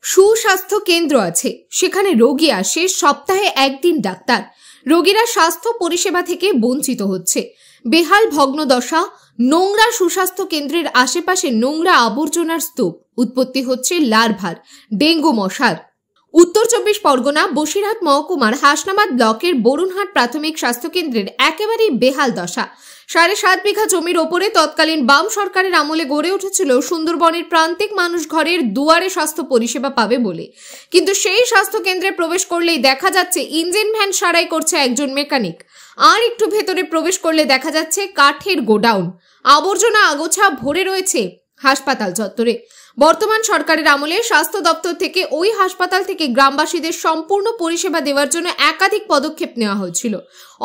সুস্বাস্থ্য কেন্দ্র আছে, সেখানে রোগী আসে সপ্তাহে একদিন ডাক্তার। রোগীরা স্বাস্থ্য পরিষেবা থেকে বঞ্চিত হচ্ছে। বেহাল ভগ্নদশা, নোংরা সুস্বাস্থ্য কেন্দ্রের আশেপাশে নোংরা আবর্জনার স্তূপ, উৎপত্তি হচ্ছে লার্ভার, ডেঙ্গু মশার। উত্তর 24 পরগনা বসিরহাট মহকুমার হাসনাবাদ ব্লকের বরুণহাট প্রাথমিক স্বাস্থ্যকেন্দ্রের একেবারেই বেহাল দশা। 7.5 বিঘা জমির ওপরে তৎকালীন বাম সরকারের আমলে গড়ে উঠেছিল সুন্দরবনের প্রান্তিক মানুষ ঘরের দুয়ারে স্বাস্থ্য পরিষেবা পাবে বলে, কিন্তু সেই স্বাস্থ্য কেন্দ্রে প্রবেশ করলেই দেখা যাচ্ছে ইঞ্জিন ভ্যান সারাই করছে একজন মেকানিক। আর একটু ভেতরে প্রবেশ করলে দেখা যাচ্ছে কাঠের গোডাউন, আবর্জনা আগোছা ভরে রয়েছে হাসপাতাল চত্বরে। বর্তমান সরকারের আমলে স্বাস্থ্য দপ্তর থেকে ওই হাসপাতাল থেকে গ্রামবাসীদের সম্পূর্ণ পরিষেবা দেওয়ার জন্য একাধিক পদক্ষেপ নেওয়া হয়েছিল,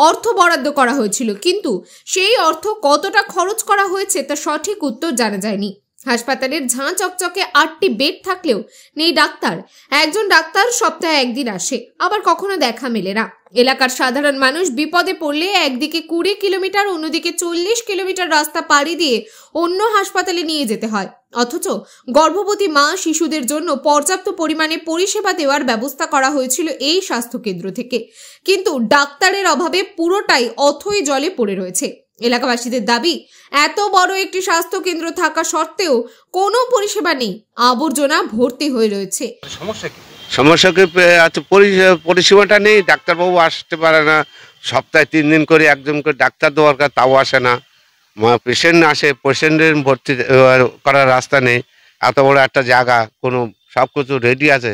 অর্থ বরাদ্দ করা হয়েছিল, কিন্তু সেই অর্থ কতটা খরচ করা হয়েছে তা সঠিক উত্তর জানা যায়নি। হাসপাতালের ঝাঁ চকচকে 8টি বেড থাকলেও নেই ডাক্তার। একজন ডাক্তার সপ্তাহে একদিন আসে, আবার কখনো দেখা মেলে না। এলাকার সাধারণ মানুষ বিপদে পড়লে একদিকে 20 কিলোমিটার, অন্যদিকে 40 কিলোমিটার রাস্তা পাড়ি দিয়ে অন্য হাসপাতালে নিয়ে যেতে হয়। অথচ গর্ভবতী মা শিশুদের জন্য পর্যাপ্ত পরিমাণে পরিষেবা দেওয়ার ব্যবস্থা করা হয়েছিল এই স্বাস্থ্যকেন্দ্র থেকে, কিন্তু ডাক্তারের অভাবে পুরোটাই অথই জলে পড়ে রয়েছে। এলাকাবাসীদের দাবি, এত বড় একটি স্বাস্থ্য কেন্দ্র থাকা সত্ত্বেও কোনো পরিষেবা নেই, আবর্জনা ভর্তি হয়ে রয়েছে। সমস্যা কি আছে, পরিষেবাটা নেই, ডাক্তারবাবু আসতে পারে না। সপ্তাহে 3 দিন করে একজন করে ডাক্তার দরকার, তাও আসে না। পেশেন্ট আসে, পেশেন্টের ভর্তি করার রাস্তা নেই। এত বড় একটা জায়গা, কোনো সব কিছু রেডি আছে,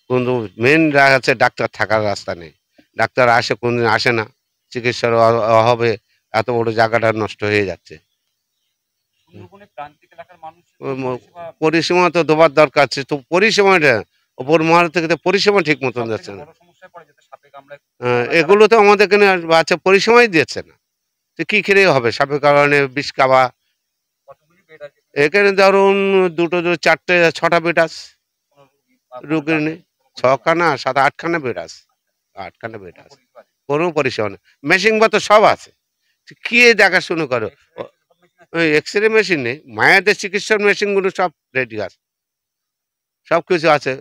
কিন্তু মেন আছে ডাক্তার থাকার রাস্তা নেই। ডাক্তার আসে, কোনদিন আসে না। চিকিৎসার অভাবে এত বড় জায়গাটা নষ্ট হয়ে যাচ্ছে। পরিষেবা তো দেওয়ার দরকার আছে, তো পরিষেবাটা ওপর মহল থেকে তো পরিষেবা ঠিক মতন যাচ্ছে না। এগুলো তো আমাদের এখানে বাচ্চা পরিষেবাই দিচ্ছে না, তো কি খেলে হবে? সাপের কারণে বিষ খাওয়া। এখানে ধরুন 2, 4, 6টা বেড আছে, রোগীর নেই। 6খানা 7, 8খানা বেড আছে, 8খানা বেড আছে, কোনো পরিষেবা নেই। মেশিন তো সব আছে, কি দেখাশুনো করো? ওই এক্সরে মেশিন নেই, মায়েদের চিকিৎসার মেশিনগুলো সব রেডি আছে, সব কিছু আছে।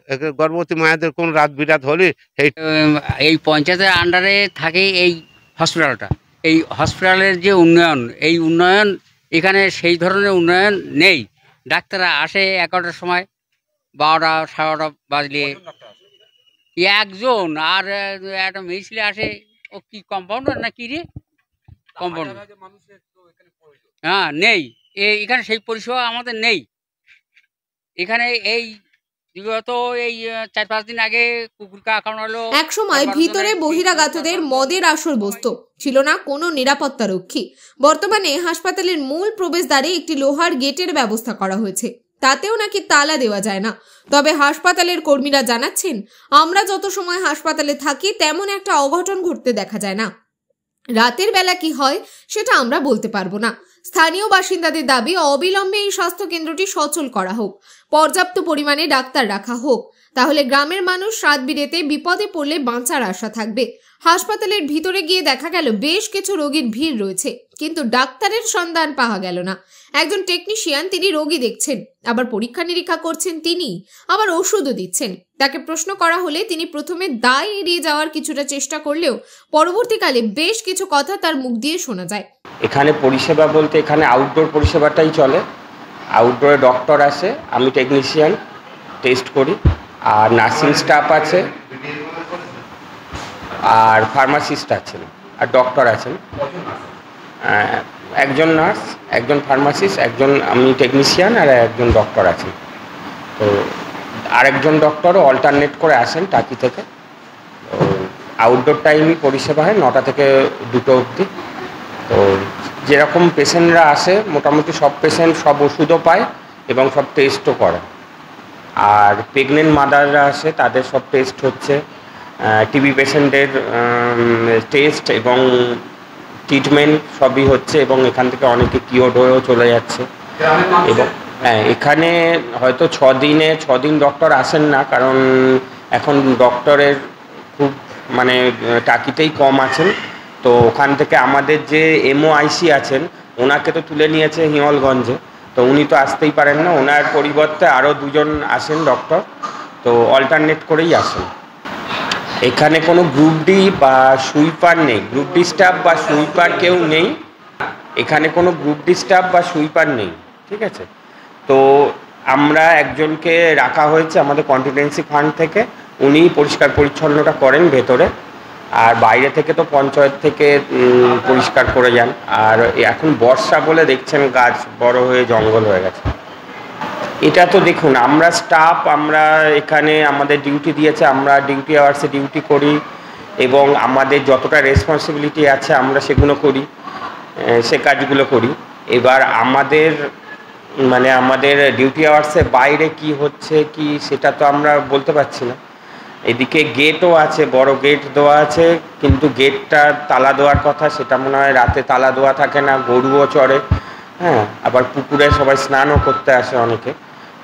গর্ভবতী মায়েদের কোন রাত বিরাত হলে এই পঞ্চায়েতের আন্ডারে থাকে এই হসপিটালটা। এই হসপিটালের যে উন্নয়ন, এই উন্নয়ন এখানে সেই ধরনের উন্নয়ন নেই। ডাক্তাররা আসে 11টার সময়, 12টা 12:30 বাজলে একজন, আর একটা মেয়ে আসে, ও কি কম্পাউন্ডার না কি রে, কম্পাউন্ডার। হ্যাঁ, নেই এখানে সেই পরিষেবা আমাদের নেই এখানে। এই বিগত এই 4-5 দিন আগে কুকুর কাকানো হলো। এক সময় ভিতরে বহিরাগতদের মদের আসর বসত, ছিল না কোনো নিরাপত্তা রক্ষী। বর্তমানে হাসপাতালের মূল প্রবেশদ্বারে একটি লোহার গেটের ব্যবস্থা করা হয়েছে, তাতেও নাকি তালা দেওয়া যায় না। তবে হাসপাতালের কর্মীরা জানাচ্ছেন, আমরা যত সময় হাসপাতালে থাকি তেমন একটা অঘটন ঘটতে দেখা যায় না। রাতের বেলা কি হয় সেটা আমরা বলতে পারবো না। স্থানীয় বাসিন্দাদের দাবি, অবিলম্বে এই স্বাস্থ্য কেন্দ্রটি সচল করা হোক, পর্যাপ্ত পরিমাণে ডাক্তার রাখা হোক, তাহলে গ্রামের মানুষ রাত বিরেতে বিপদে পড়লে বাঁচার আশা থাকবে। হাসপাতালের ভিতরে গিয়ে দেখা গেল বেশ কিছু রোগীর ভিড় রয়েছে, কিন্তু ডাক্তারের সন্ধান পাওয়া গেল না। একজন টেকনিশিয়ান, তিনি রোগী দেখছেন, আবার পরীক্ষা নিরীক্ষা করছেন, তিনি আবার ওষুধও দিচ্ছেন। তাকে প্রশ্ন করা হলে তিনি প্রথমে দায় এড়িয়ে যাওয়ার কিছুটা চেষ্টা করলেও পরবর্তীকালে বেশ কিছু কথা তার মুখ দিয়ে শোনা যায়। এখানে পরিষেবা বলতে এখানে আউটডোর পরিষেবাটাই চলে। আউটডোরে ডক্টর আসে, আমি টেকনিশিয়ান, টেস্ট করি, আর নার্সিং স্টাফ আছে, আর ফার্মাসিস্ট আছেন, আর ডক্টর আছেন। একজন নার্স, একজন ফার্মাসিস্ট, একজন আমি টেকনিশিয়ান, আর একজন ডক্টর আছেন। তো আরেকজন ডক্টরও অল্টারনেট করে আসেন টাকি থেকে। তো আউটডোর টাইমই পরিষেবা হয় 9টা থেকে 2টো অবধি। তো যেরকম পেশেন্টরা আসে, মোটামুটি সব পেশেন্ট সব ওষুধও পায় এবং সব টেস্টও করে। আর প্রেগনেন্ট মাদাররা আসে, তাদের সব টেস্ট হচ্ছে। টিবি পেশেন্টের টেস্ট এবং ট্রিটমেন্ট সবই হচ্ছে, এবং এখান থেকে অনেকে কিওর হয়েও চলে যাচ্ছে। এবং এখানে হয়তো 6 দিন ডক্টর আসেন না, কারণ এখন ডক্টরের খুব মানে টাকিতেই কম আছেন। তো ওখান থেকে আমাদের যে এমওআইসি আছেন, ওনাকে তো তুলে নিয়েছে হিঙ্গলগঞ্জে, তো উনি তো আসতেই পারেন না। ওনার পরিবর্তে আরও 2জন আসেন ডক্টর। তো অল্টারনেট করেই আসেন। এখানে কোনো গ্রুপ ডি বা সুইপার নেই, গ্রুপ ডি স্টাফ বা সুইপার কেউ নেই, এখানে কোনো গ্রুপ ডি স্টাফ বা সুইপার নেই, ঠিক আছে। তো আমরা একজনকে রাখা হয়েছে আমাদের কন্টিনজেন্সি ফান্ড থেকে, উনি পরিষ্কার পরিচ্ছন্নতা করেন ভেতরে, আর বাইরে থেকে তো পঞ্চায়েত থেকে পরিষ্কার করে যান। আর এখন বর্ষা বলে দেখছেন গাছ বড় হয়ে জঙ্গল হয়ে গেছে। এটা তো দেখুন, আমরা স্টাফ, আমরা এখানে আমাদের ডিউটি দিয়েছে, আমরা ডিউটি আওয়ার্সে ডিউটি করি এবং আমাদের যতটা রেসপন্সিবিলিটি আছে আমরা সেগুলো করি, সে কাজগুলো করি। এবার আমাদের আমাদের ডিউটি আওয়ার্সে বাইরে কি হচ্ছে কি সেটা তো আমরা বলতে পারছি না। এদিকে গেটও আছে, বড় গেট দেওয়া আছে, কিন্তু গেটটা তালা দেওয়ার কথা, সেটা মনে হয় রাতে তালা দেওয়া থাকে না, গরুও চড়ে, হ্যাঁ, আবার পুকুরে সবাই স্নানও করতে আসে অনেকে।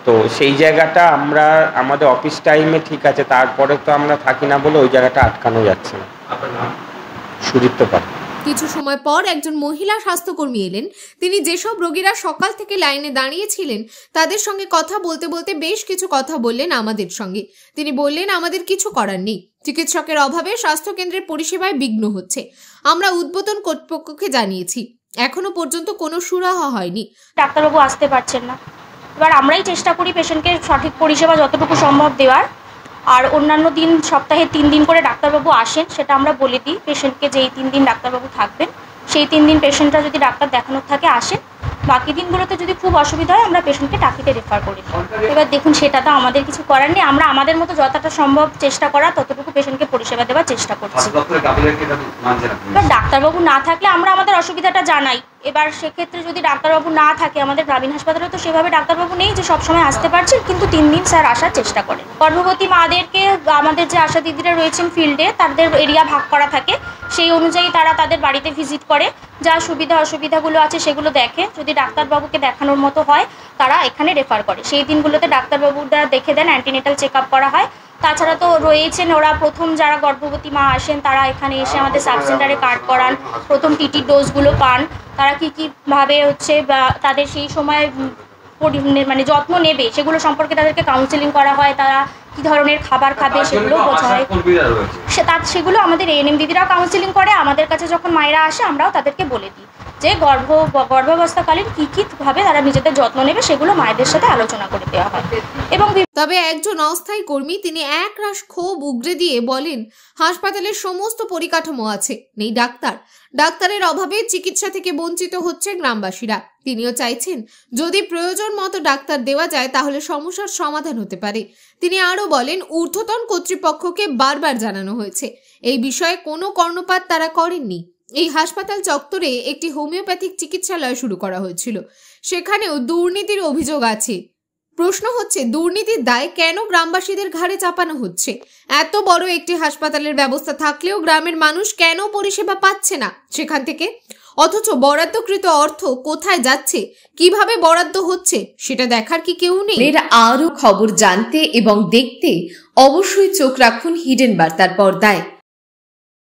তো সেই জায়গাটা আমরা আমাদের অফিস টাইমে ঠিক আছে, তারপরে তো আমরা থাকি না বলে ওই জায়গাটা আটকানো যাচ্ছে না। সুদীপ্ত পাল। কিছু সময় পর একজন মহিলা স্বাস্থ্যকর্মী এলেন। তিনি যেসব রোগীরা সকাল থেকে লাইনে দাঁড়িয়েছিলেন তাদের সঙ্গে কথা বলতে বলতে বেশ কিছু কথা বললেন আমাদের সঙ্গে। তিনি বললেন, আমাদের কিছু করার নেই, চিকিৎসকের অভাবে স্বাস্থ্যকেন্দ্রের পরিষেবায় বিঘ্ন হচ্ছে। আমরা উদ্বোধন কর্তৃপক্ষকে জানিয়েছি, এখনো পর্যন্ত কোনো সুরাহা হয়নি। ডাক্তারবাবু আসতে পারছেন না। এবার আমরাই চেষ্টা করি পেশেন্টকে সঠিক পরিষেবা যতটুকু সম্ভব দেওয়ার। আর অন্যান্য দিন সপ্তাহে 3 দিন করে ডাক্তারবাবু আসেন, সেটা আমরা বলে দিই পেশেন্টকে যে এই 3 দিন ডাক্তারবাবু থাকবেন, সেই 3 দিন পেশেন্টরা যদি ডাক্তার দেখানোর থাকে আসেন। বাকি দিনগুলোতে যদি খুব অসুবিধা হয় আমরা পেশেন্টকে টাকিতে রেফার করি। এবার দেখুন, সেটা তো আমাদের কিছু করার নেই, আমরা আমাদের মতো যতটা সম্ভব চেষ্টা করা ততটুকু পেশেন্টকে পরিষেবা দেওয়ার চেষ্টা করছি। এবার ডাক্তারবাবু না থাকলে আমরা আমাদের অসুবিধাটা জানাই। এবার সেক্ষেত্রে যদি ডাক্তারবাবু না থাকে, আমাদের গ্রামীণ হাসপাতালে তো সেভাবে ডাক্তারবাবু নেই যে সবসময় আসতে পারছেন, কিন্তু 3 দিন স্যার আসার চেষ্টা করেন। গর্ভবতী মাদেরকে আমাদের যে আশা দিদিরা রয়েছেন ফিল্ডে, তাদের এরিয়া ভাগ করা থাকে, সেই অনুযায়ী তারা তাদের বাড়িতে ভিজিট করে, যা সুবিধা অসুবিধাগুলো আছে সেগুলো দেখে। যদি ডাক্তারবাবুকে দেখানোর মতো হয় তারা এখানে রেফার করে, সেই দিনগুলোতে ডাক্তারবাবুরা দেখে দেন, অ্যান্টিনেটাল চেক আপ করা হয়। তাছাড়া তো রয়েছেন ওরা প্রথম যারা গর্ভবতী মা আসেন তারা এখানে এসে আমাদের সাব সেন্টারে কার্ড করান, প্রথম টিটি ডোজগুলো পান, তারা কীভাবে হচ্ছে বা তাদের সেই সময় যত্ন নেবে সেগুলো সম্পর্কে তাদেরকে কাউন্সেলিং করা হয়, তারা কী ধরনের খাবার খাবে সেগুলো বোঝা হয়। সেগুলো আমাদের এএনএম দিদিরাও কাউন্সেলিং করে। আমাদের কাছে যখন মায়েরা আসে আমরাও তাদেরকে বলে দিই যে গর্ভাবস্থাকালীন কীভাবে তারা নিজেদের যত্ন নেবে সেগুলো মায়েদের সাথে আলোচনা করে দেওয়া হয়। এবং তবে একজন অস্থায়ী কর্মী তিনি একরাশ ক্ষোভ উগরে দিয়ে বলেন, হাসপাতালের সমস্ত পরিকাঠামো আছে, নেই ডাক্তার, ডাক্তারের অভাবে চিকিৎসা থেকে বঞ্চিত হচ্ছে গ্রামবাসীরা। তিনিও চাইছেন যদি প্রয়োজন মতো ডাক্তার দেওয়া যায় তাহলে সমস্যার সমাধান হতে পারে। তিনি আরও বলেন, ঊর্ধ্বতন কর্তৃপক্ষকে বারবার জানানো হয়েছে, এই বিষয়ে কোনো কর্ণপাত তারা করেননি। এই হাসপাতাল চত্বরে একটি হোমিওপ্যাথিক চিকিৎসালয় শুরু করা হয়েছিল, সেখানেও দুর্নীতির অভিযোগ আছে। প্রশ্ন হচ্ছে, দুর্নীতির দায় কেন গ্রামবাসীদের ঘাড়ে চাপানো হচ্ছে? এত বড় একটি হাসপাতালের ব্যবস্থা থাকলেও গ্রামের মানুষ কেন পরিষেবা পাচ্ছে না সেখান থেকে? অথচ বরাদ্দকৃত অর্থ কোথায় যাচ্ছে, কিভাবে বরাদ্দ হচ্ছে সেটা দেখার কি কেউ নেই? এর আরো খবর জানতে এবং দেখতে অবশ্যই চোখ রাখুন হিডেন বার্তার পর্দায়।